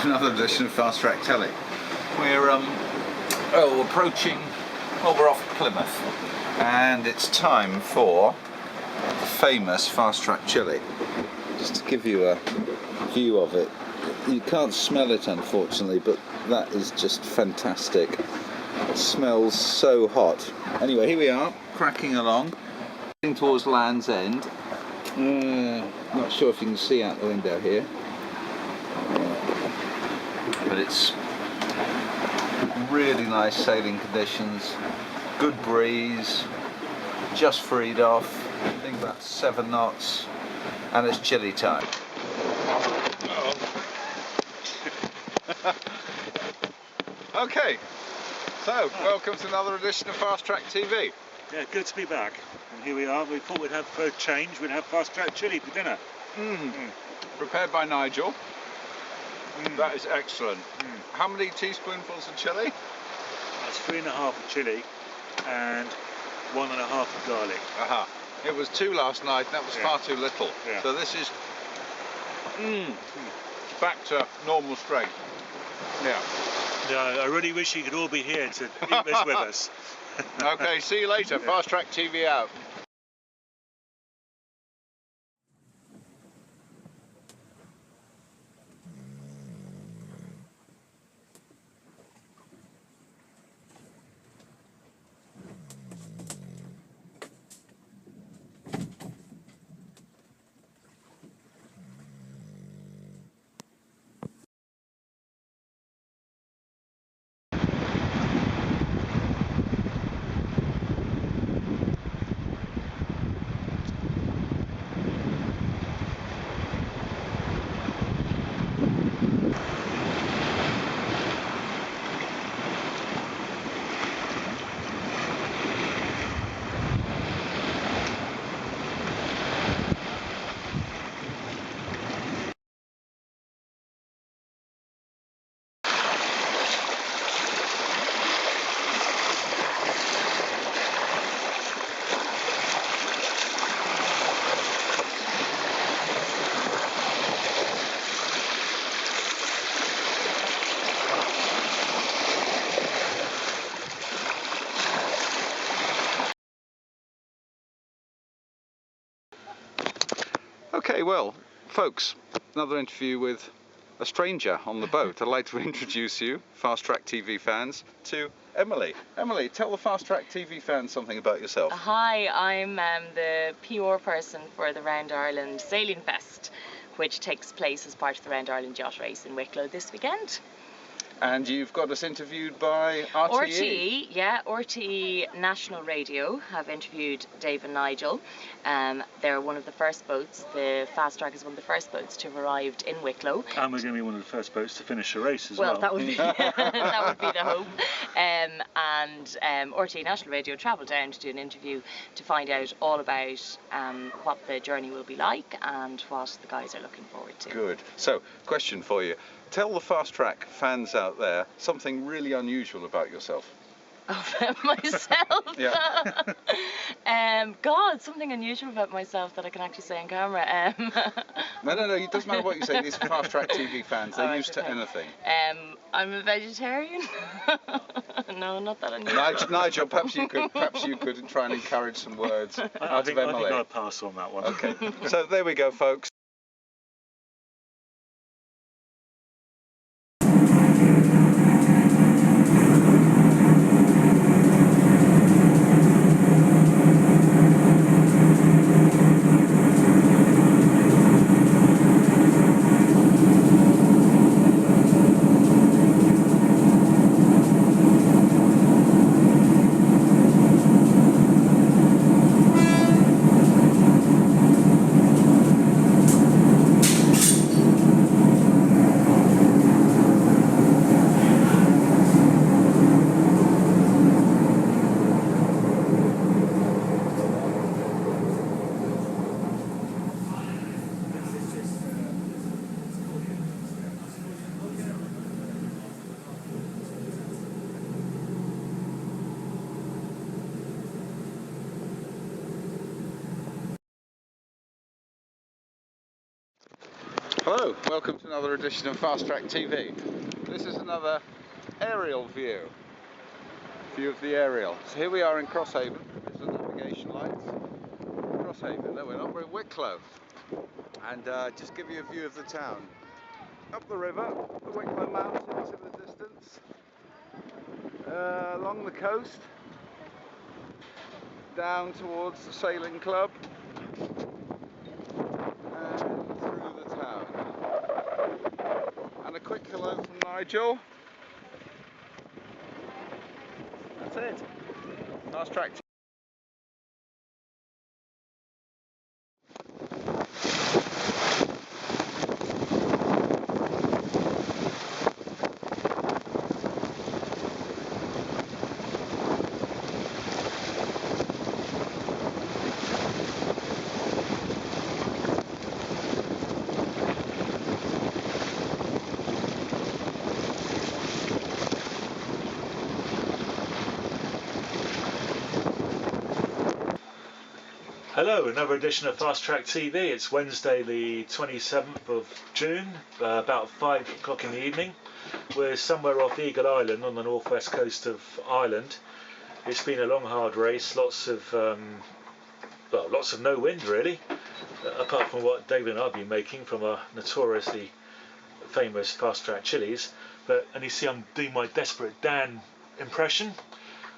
to another edition of Fastrak Telly. We're approaching, well, we're off Plymouth, and it's time for the famous Fastrak chili. Just to give you a view of it, you can't smell it unfortunately, but that is just fantastic. It smells so hot. Anyway, here we are, cracking along, heading towards Land's End. Not sure if you can see out the window here, but it's really nice sailing conditions, good breeze, just freed off, I think about 7 knots, and it's chilli time. Okay, so welcome to another edition of Fastrak TV. Yeah, good to be back. And here we are. We thought we'd have, for a change, we'd have Fastrak chili for dinner. Prepared by Nigel. That is excellent. How many teaspoonfuls of chilli? That's 3.5 of chili and 1.5 of garlic. Aha. It was 2 last night, and that was far too little. Yeah. So this is back to normal strength. Yeah. No, I really wish you could all be here to eat this with us. Okay, see you later. Fastrak TV out. Okay, well, folks, another interview with a stranger on the boat. I'd like to introduce you, Fastrak TV fans, to Emily. Emily, tell the Fastrak TV fans something about yourself. Hi, I'm the PR person for the Round Ireland Sailing Fest, which takes place as part of the Round Ireland Yacht Race in Wicklow this weekend. And you've got us interviewed by RTE. RTE, yeah, RTE National Radio have interviewed Dave and Nigel. They're one of the first boats. The Fastrak is one of the first boats to have arrived in Wicklow. And we're going to be one of the first boats to finish the race as well. Well, that would be that would be the hope. And RTE National Radio travelled down to do an interview to find out all about what the journey will be like and what the guys are looking forward to. Good. So, question for you. Tell the Fastrak fans out there something really unusual about yourself. About myself? Yeah. God, something unusual about myself that I can actually say on camera. No, it doesn't matter what you say. These Fastrak TV fans, they're used to okay. anything. I'm a vegetarian. No, not that unusual. Nigel, perhaps you could try and encourage some words out I think of Emily. I'll pass on that one. Okay, so there we go, folks. Hello, welcome to another edition of Fastrak TV. This is another aerial view of the aerial. So here we are in Crosshaven. This is the navigation lights. Crosshaven, no, we're in Wicklow. And just give you a view of the town. Up the river, the Wicklow Mountains in the distance. Along the coast. Down towards the sailing club. And through the town. And a quick hello from Nigel. That's it. Fastrak. Hello, another edition of Fastrak TV. It's Wednesday the 27th of June, about 5 o'clock in the evening. We're somewhere off Eagle Island on the northwest coast of Ireland. It's been a long hard race, lots of no wind really, apart from what David and I have been making from our notoriously famous Fastrak chilies. And you see I'm doing my Desperate Dan impression.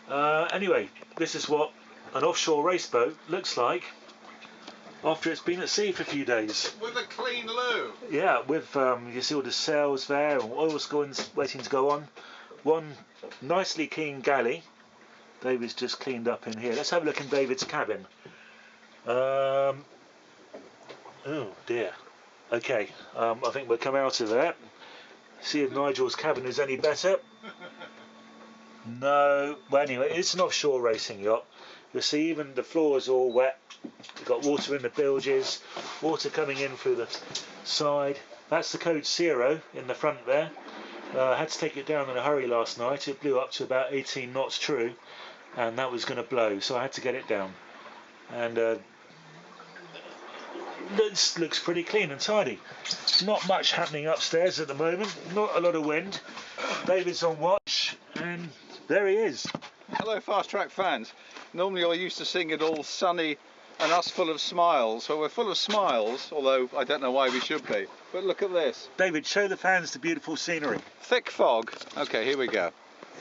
Anyway, this is what an offshore race boat looks like after it's been at sea for a few days. With a clean loo. Yeah, with you see all the sails there and oil's waiting to go on. One nicely clean galley. David's just cleaned up in here. Let's have a look in David's cabin. Oh dear. Okay, I think we'll come out of there. See if Nigel's cabin is any better. No. Well, anyway, it's an offshore racing yacht. You'll see even the floor is all wet. You've got water in the bilges, water coming in through the side. That's the code 0 in the front there. I had to take it down in a hurry last night. It blew up to about 18 knots true, and that was going to blow, so I had to get it down. And this looks pretty clean and tidy. Not much happening upstairs at the moment, not a lot of wind. David's on watch, and there he is. Hello Fastrak fans. Normally I used to sing it all sunny and us full of smiles. Well, we're full of smiles, although I don't know why we should be. But look at this. David, show the fans the beautiful scenery. Thick fog. Okay, here we go.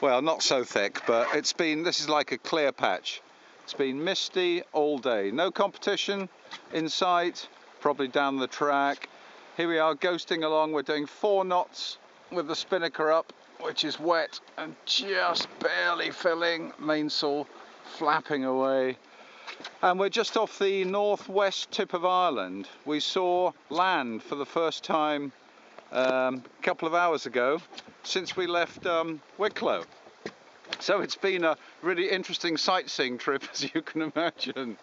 Well, not so thick, but this is like a clear patch. It's been misty all day. No competition in sight, probably down the track. Here we are ghosting along. We're doing 4 knots with the spinnaker up, which is wet and just barely filling, mainsail flapping away. And we're just off the northwest tip of Ireland. We saw land for the first time a couple of hours ago since we left Wicklow. So it's been a really interesting sightseeing trip, as you can imagine.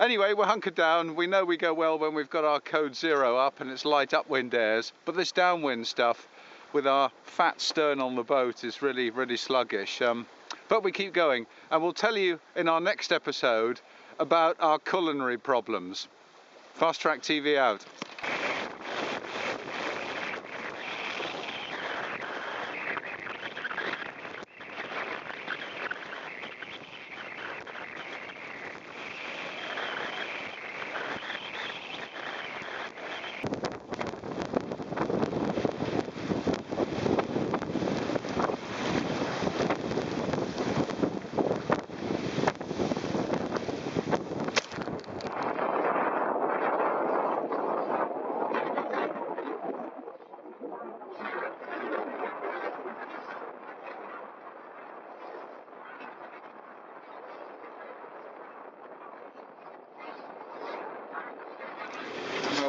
Anyway, we're hunkered down. We know we go well when we've got our code 0 up and it's light upwind airs, but this downwind stuff with our fat stern on the boat is really, really sluggish. But we keep going, and we'll tell you in our next episode about our culinary problems. Fastrak TV out.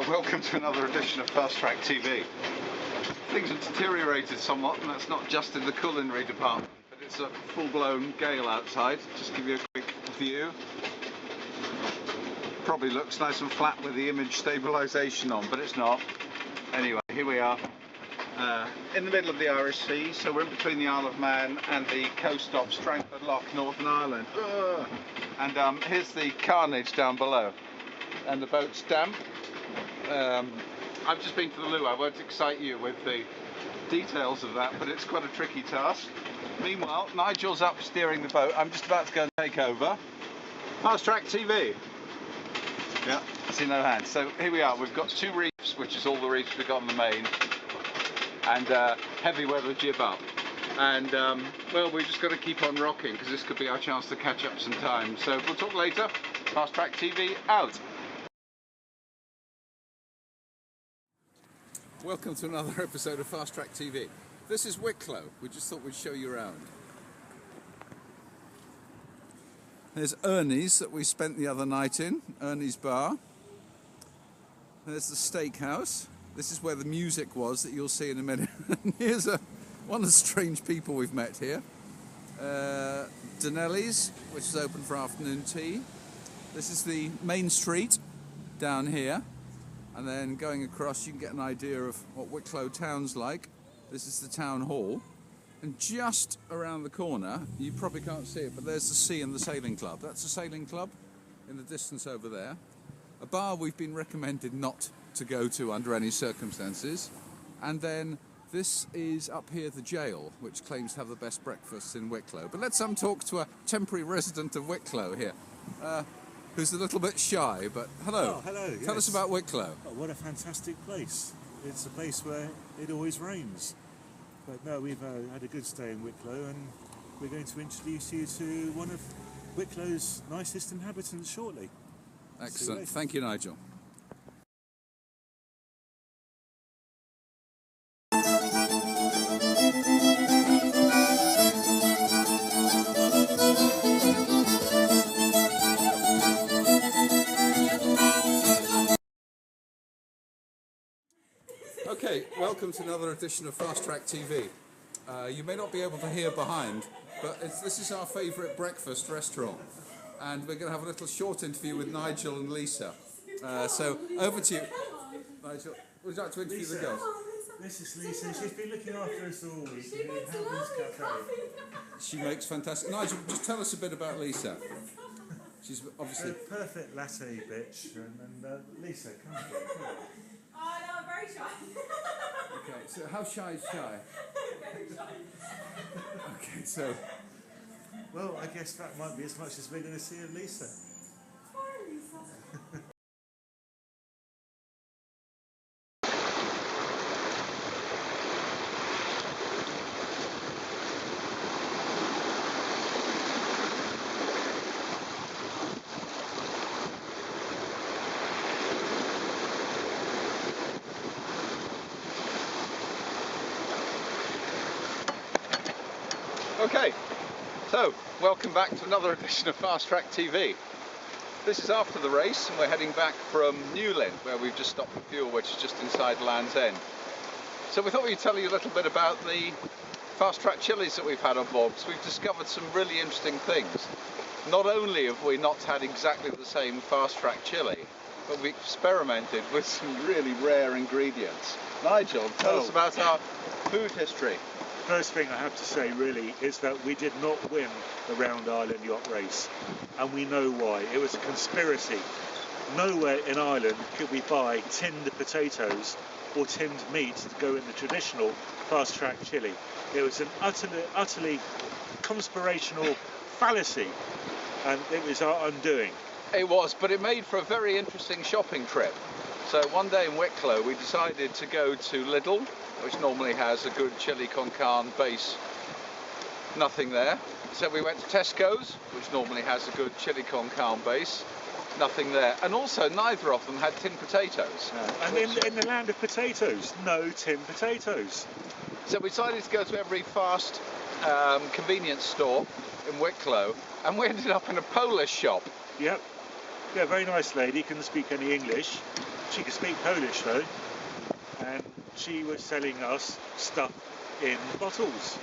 Welcome to another edition of Fastrak TV. Things have deteriorated somewhat, and that's not just in the culinary department, but it's a full-blown gale outside. Just give you a quick view. Probably looks nice and flat with the image stabilisation on, but it's not. Anyway, here we are in the middle of the Irish Sea, so we're in between the Isle of Man and the coast of Strangford Lough, Northern Ireland. And here's the carnage down below, and the boat's damp. I've just been to the loo. I won't excite you with the details of that, but it's quite a tricky task. Meanwhile, Nigel's up steering the boat. I'm just about to go and take over. Fastrak TV. Yeah, see no hands. So here we are. We've got 2 reefs, which is all the reefs we've got on the main, and heavy weather jib up. And well, we've just got to keep on rocking because this could be our chance to catch up some time. So we'll talk later. Fastrak TV out. Welcome to another episode of Fastrak TV. This is Wicklow. We just thought we'd show you around. There's Ernie's that we spent the other night in, Ernie's Bar. There's the steakhouse. This is where the music was that you'll see in a minute. Here's one of the strange people we've met here. Jeanneau's, which is open for afternoon tea. This is the main street down here. And then going across, you can get an idea of what Wicklow town's like. This is the town hall. And just around the corner, you probably can't see it, but there's the sea and the sailing club. That's the sailing club in the distance over there. A bar we've been recommended not to go to under any circumstances. And then this is up here the jail, which claims to have the best breakfasts in Wicklow. But let's talk to a temporary resident of Wicklow here. Who's a little bit shy, but hello. Oh, hello. Tell us about Wicklow. Oh, what a fantastic place. It's a place where it always rains. But no, we've had a good stay in Wicklow, and we're going to introduce you to one of Wicklow's nicest inhabitants shortly. Excellent. Thank you, Nigel. Okay, welcome to another edition of Fastrak TV. You may not be able to hear behind, but this is our favourite breakfast restaurant, and we're going to have a little short interview with Nigel and Lisa. So over to you, Nigel. Would you like to interview the girls? This is Lisa. She's been looking after us all week. She makes Cafe. She makes fantastic. Nigel, just tell us a bit about Lisa. She's obviously a perfect latte bitch. And Lisa, come here. Oh no, I'm very shy. Okay, so how shy is shy? Very shy. Okay, so... Well, I guess that might be as much as we're going to see of Lisa. Sorry, Lisa. Okay, so welcome back to another edition of Fastrak TV. This is after the race, and we're heading back from Newlyn, where we've just stopped for fuel, which is just inside Land's End. So we thought we'd tell you a little bit about the Fastrak chilies that we've had on board, because we've discovered some really interesting things. Not only have we not had exactly the same Fastrak chili, but we experimented with some really rare ingredients. Nigel, tell us about our food history. First thing I have to say really is that we did not win the Round Island yacht race, and we know why. It was a conspiracy. Nowhere in Ireland could we buy tinned potatoes or tinned meat to go in the traditional Fastrak chili. It was an utterly conspirational fallacy, and it was our undoing. It was, but it made for a very interesting shopping trip. So one day in Wicklow we decided to go to Lidl, which normally has a good chili con carne base. Nothing there. So we went to Tesco's, which normally has a good chili con carne base. Nothing there. And also neither of them had tinned potatoes. No. And in the land of potatoes, no tinned potatoes. So we decided to go to every fast convenience store in Wicklow, and we ended up in a Polish shop. Yep. Yeah, very nice lady, couldn't speak any English. She could speak Polish though. And she was selling us stuff in bottles.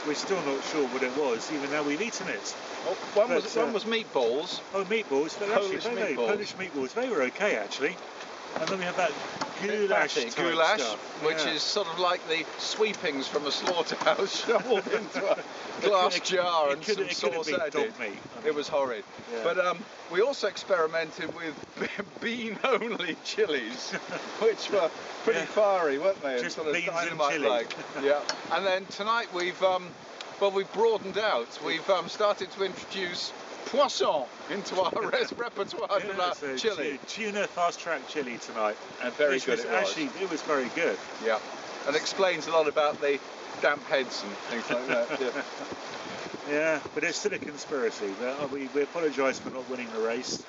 We're still not sure what it was, even though we've eaten it. Oh, one was meatballs. Oh, meatballs. But Polish actually, meatballs. Polish meatballs. They were okay, actually. And then we had that goulash fatty type goulash, stuff, which yeah. is sort of like the sweepings from a slaughterhouse shoveled into a glass jar and some sauce been added. dog meat. It was horrid. Yeah. But we also experimented with bean-only chilies, which were pretty Yeah. fiery, weren't they? Just and sort of beans and dynamite-like. Yeah. And then tonight we've broadened out. We've started to introduce poisson into our repertoire de la so chili. tuna fast-track chili tonight. And very Which good was it was. Actually, it was very good. Yeah. And explains a lot about the damp heads and things like that. Yeah. Yeah, but it's still a conspiracy. But we apologise for not winning the race.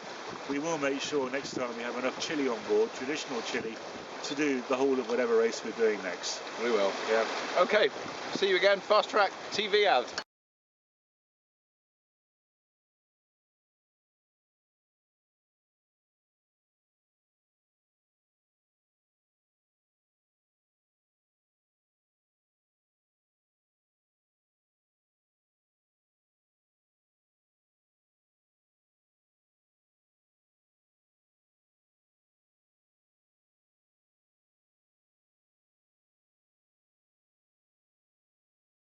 We will make sure next time we have enough chili on board, traditional chili, to do the whole of whatever race we're doing next. We will. Yeah. Okay. See you again. Fast Track TV out.